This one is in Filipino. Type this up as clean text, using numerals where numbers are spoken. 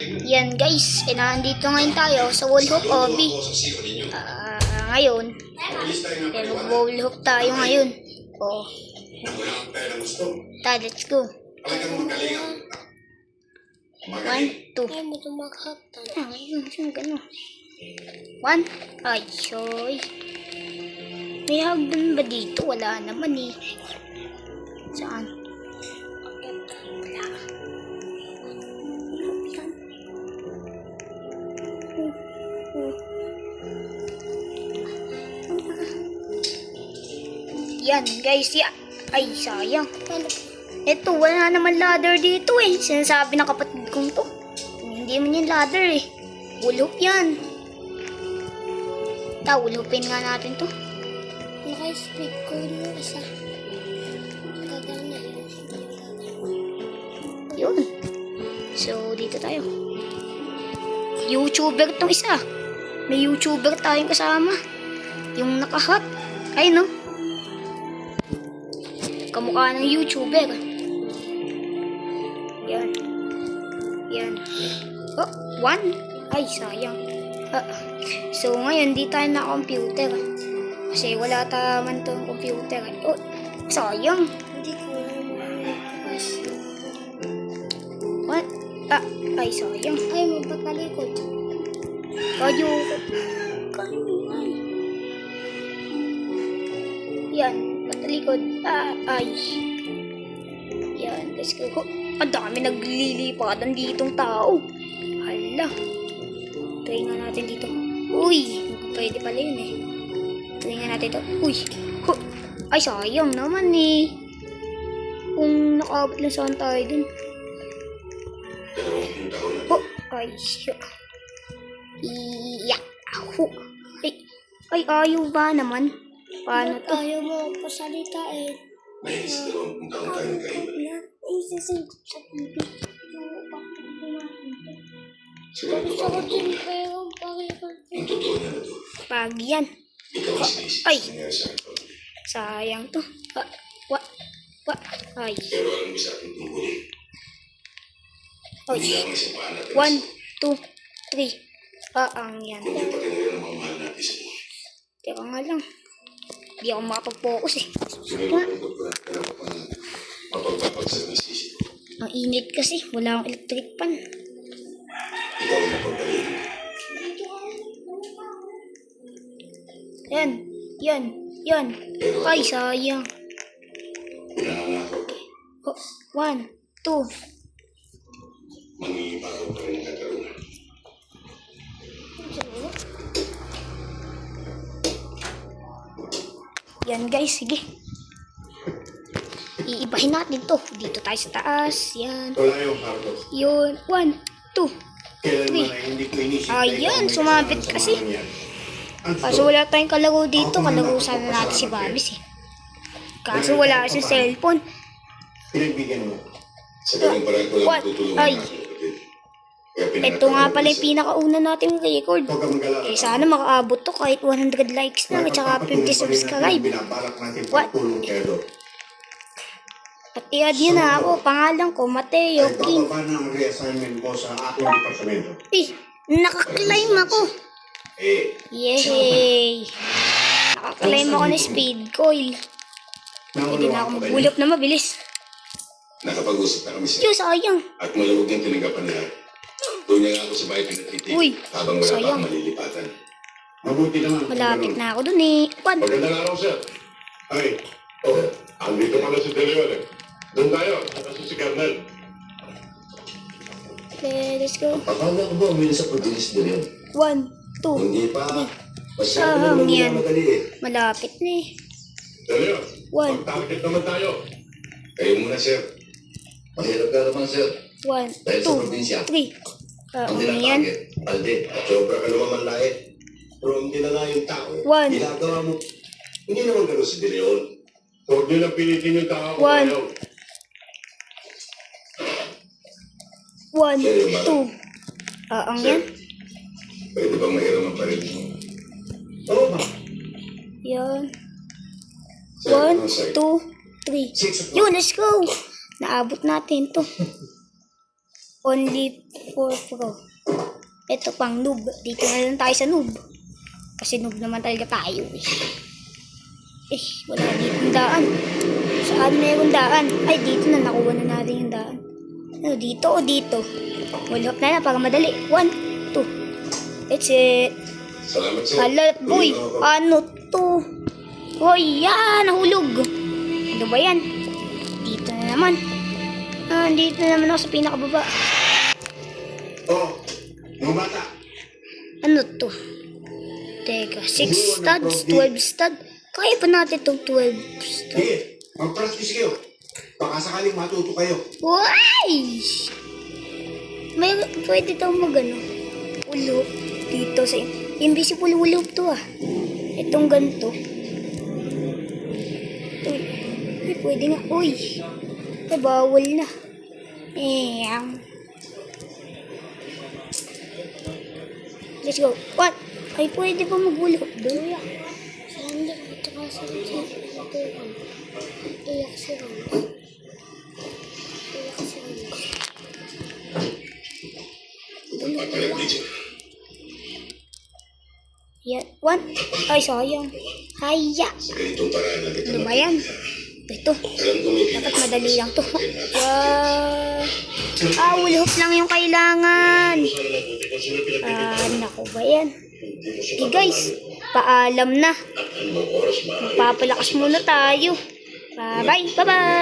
Yan guys, nandito ngayon tayo sa wall hoop hobby. Ngayon, mag-wall hoop tayo ngayon. Oh. Let's go. 1, 2. Gano'n. 1. Ay, soy. May hagdan ba dito? Wala naman eh. Saan? Wala. Yan guys, ya. Ay, sayang. Ito, wala naman ladder dito eh. Sinasabi ng kapatid kong to. Hindi man yung ladder eh. Wulhop yan. Wulhopin nga natin to. Naka-speed ko yung isa. Gagana yun. So, dito tayo. YouTuber tong isa. May YouTuber tayong kasama. Yung naka-hot. Ay no. Kamukha ng YouTuber. Yan. Yan. Oh, 1. Ay, sayang. So, ngayon, di tayo na computer. Kasi wala taman tong computer. Oh, sayang. Hindi ko mas. What? Ay, sayang. Ay, magpatalikod. Kayo. Yan. Patalikod. Ay. Yan. Let's go. Ang dami naglilipatan ditong tao. Hala. Try nga natin dito. Uy. Pwede pala yun eh. Try nga natin ito. Uy. Ay, sayang naman eh. Kung nakaabot lang saan tayo dun. Ay, iya. Ay, ayaw ba naman? Paano to? Ayaw mo pasalita eh. Gusto ko din pero Pag yan. Ay. Sayang to. Ay. Oy. 1, 2, 3. Ang yan. Teka nga lang. Hindi ako makapag-focus eh. Ang init kasi. Wala akong electric pan. Yan. Yan. Ay, sayang. 1, 2. Yan guys, sige. Iibahin natin to. Dito tayo sa taas. Yan. Yun. 1, 2, 3. Ayan, sumabit kasi. Kaso wala tayong kalaro dito. Kalaro sana natin si Babis eh. Kaso wala kasi cellphone. What? Ay. Ito nga pala yung pinakauna natin record. Eh sana makaabot to kahit 100 likes na at saka 50 subscribe. What? At i-add yun na ako. Pangalan ko, Mateo King. Nakaklaim ako. Yay! Nakaklaim ako ng speed coil. Hindi na ako magbulop na mabilis. Nakapag-usap na kami siya. Diyos, sayang. At malawag yung tinanggapan nila. Doon niya nga ako sa bahay pinatitig. Uy, habang wala sayang. pa akong malilipatan. Mabuti naman. Malapit na ako dun eh. 1. Magandang araw, sir. Ay, andito pala si Deliver eh. Doon tayo, nakaso si Colonel. Okay, let's go. Akala ko ba umili sa pag-inis din yun? 1, 2, Hindi pa. 3. Masyado naman yan. madali eh. Malapit na eh. Deliver, 1, mag-target naman tayo. Kayo muna, sir. Mahirap ka naman, sir. 1, Dahil sa 2, probinsya. 3. Ang Yan. target, Alde, at sobra ka naman manlait. Pero hindi na nga yung tao. 1, Ginagawa mo. Hindi naman gano'n si De Leon. Huwag nyo lang pilitin yung tao. 1, 1, 2. Ang yan. Pwede bang mahiraman pa rin? Oo ba? Yan. 1, 2, 3. Yun, let's go. Naabot natin to. Only for pro. Ito pang noob. Dito na lang tayo sa noob. Kasi noob naman talaga tayo eh. Wala dito daan. Saan mayroong daan? Ay, dito na. Nakuha na natin yung daan. Ano, dito o dito? Wallhop na lang para madali. 1, 2. That's it. Salamat sir. Hala, boy. Ano to? Hoy, yan. Nahulog. Ano ba yan? Dito na naman. Dito na naman ako sa pinakababa. Oh, mga bata. Ano to? Teka, 6 studs, 12 stud. Kaya pa natin itong 12 stud. Sige, mag-practice kayo. Baka sakaling matuto kayo. Why? Pwede daw magano. Ulop. Dito sa invisible ulop to ah. Itong ganito. Uy, pwede nga. Uy. Ay, bawal na. Let's go. What? Ay, pwede pa mag-ulop doon. Saan na ito kasi ito iyak si Rose. Iyak si Rose. Papalit dito. Yan. One. Ay, sayang. Haya. Sa ganitong paraan na kita Ano ba yan? Ito. Alam ko may Dapat madali lang to. Ulhop lang yung kailangan. Naku ba yan? Okay guys, paalam na. Anong oras ba? Magpapalakas muna tayo. Bye-bye. Bye-bye.